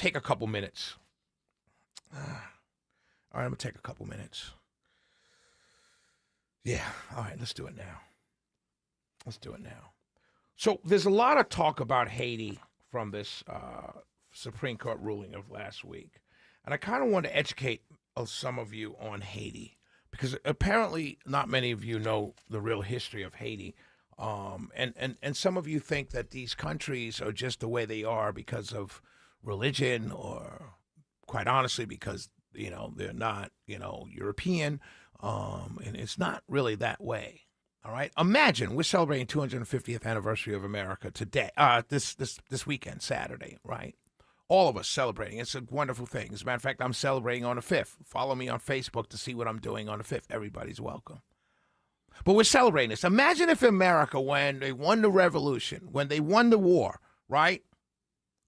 take a couple minutes. All right, I'm going to take a couple minutes. Yeah, all right, let's do it now. So there's a lot of talk about Haiti from this Supreme Court ruling of last week. And I kind of want to educate some of you on Haiti, because apparently not many of you know the real history of Haiti. And some of you think that these countries are just the way they are because of religion, or quite honestly because, they're not, European. And it's not really that way. All right. Imagine we're celebrating 250th anniversary of America today, this weekend, Saturday, right? All of us celebrating. It's a wonderful thing. As a matter of fact, I'm celebrating on the 5th. Follow me on Facebook to see what I'm doing on the 5th. Everybody's welcome. But we're celebrating this. Imagine if America, when they won the revolution, when they won the war, right?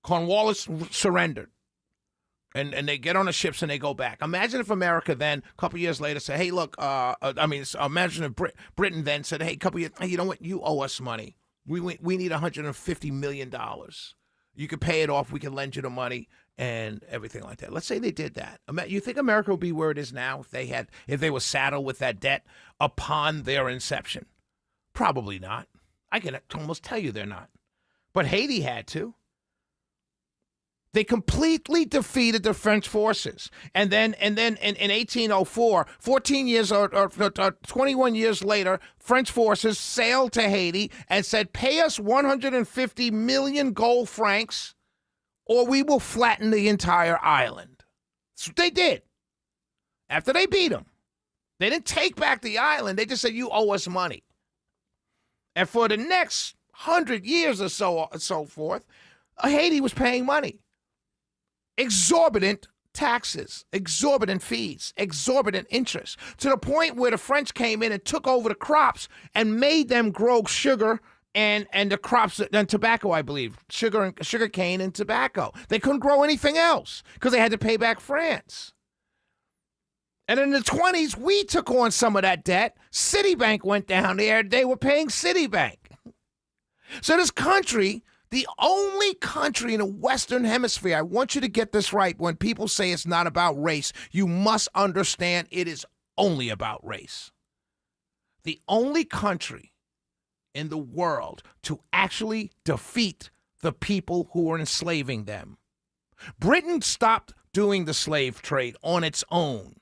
Cornwallis surrendered. And they get on the ships and they go back. Imagine if America then, a couple years later, said, hey, look, imagine if Britain then said, hey, hey, you know what? You owe us money. We need $150 million. You can pay it off. We can lend you the money and everything like that. Let's say they did that. You think America would be where it is now if they were saddled with that debt upon their inception? Probably not. I can almost tell you they're not. But Haiti had to. They completely defeated the French forces. And then in 1804, 14 years or 21 years later, French forces sailed to Haiti and said, pay us 150 million gold francs or we will flatten the entire island. That's what they did. After they beat them, they didn't take back the island. They just said, you owe us money. And for the next 100 years or so forth, Haiti was paying money. Exorbitant taxes, exorbitant fees, exorbitant interest, to the point where the French came in and took over the crops and made them grow sugar and the crops and tobacco, I believe, sugar cane and tobacco. They couldn't grow anything else because they had to pay back France. And in the 20s, we took on some of that debt. Citibank went down there. They were paying Citibank. So this country, the only country in the Western Hemisphere, I want you to get this right. When people say it's not about race, you must understand it is only about race. The only country in the world to actually defeat the people who were enslaving them. Britain stopped doing the slave trade on its own.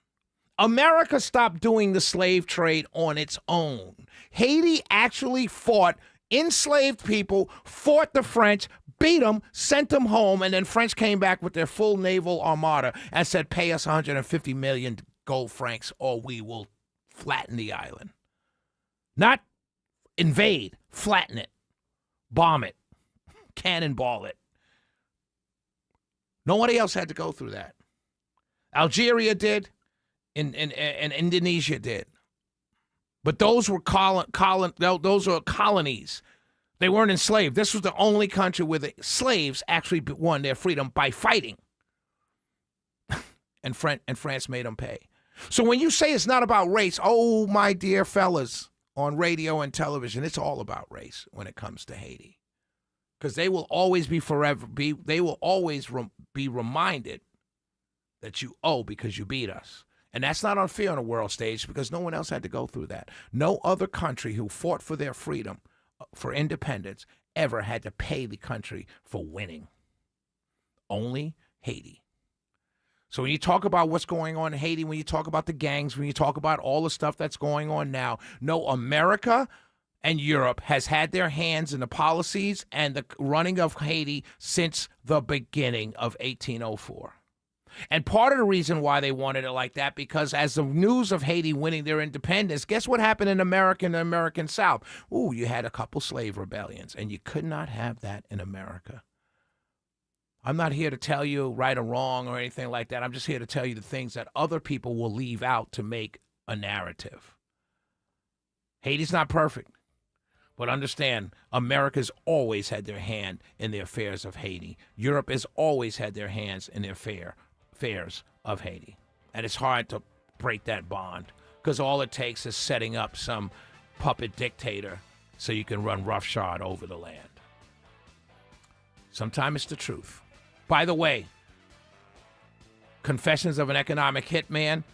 America stopped doing the slave trade on its own. Haiti actually fought enslaved people, fought the French, beat them, sent them home, and then French came back with their full naval armada and said, pay us 150 million gold francs or we will flatten the island. Not invade, flatten it, bomb it, cannonball it. Nobody else had to go through that. Algeria did, and Indonesia did. But those were those were colonies. They weren't enslaved. This was the only country where the slaves actually won their freedom by fighting. and France made them pay. So when you say it's not about race, oh, my dear fellas, on radio and television, it's all about race when it comes to Haiti. Because they will always be reminded that you owe because you beat us. And that's not unfair on a world stage because no one else had to go through that. No other country who fought for their freedom, for independence, ever had to pay the country for winning. Only Haiti. So when you talk about what's going on in Haiti, when you talk about the gangs, when you talk about all the stuff that's going on now, no, America and Europe has had their hands in the policies and the running of Haiti since the beginning of 1804. And part of the reason why they wanted it like that, because as the news of Haiti winning their independence, guess what happened in the American South? Ooh, you had a couple slave rebellions, and you could not have that in America. I'm not here to tell you right or wrong or anything like that. I'm just here to tell you the things that other people will leave out to make a narrative. Haiti's not perfect, but understand, America's always had their hand in the affairs of Haiti. Europe has always had their hands in their affairs of Haiti. And it's hard to break that bond because all it takes is setting up some puppet dictator so you can run roughshod over the land. Sometimes it's the truth. By the way, Confessions of an Economic Hitman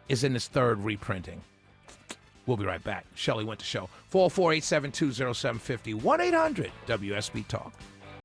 is in its third reprinting. We'll be right back. Shelley went to show. 404-872-0750. 1-800-WSB Talk.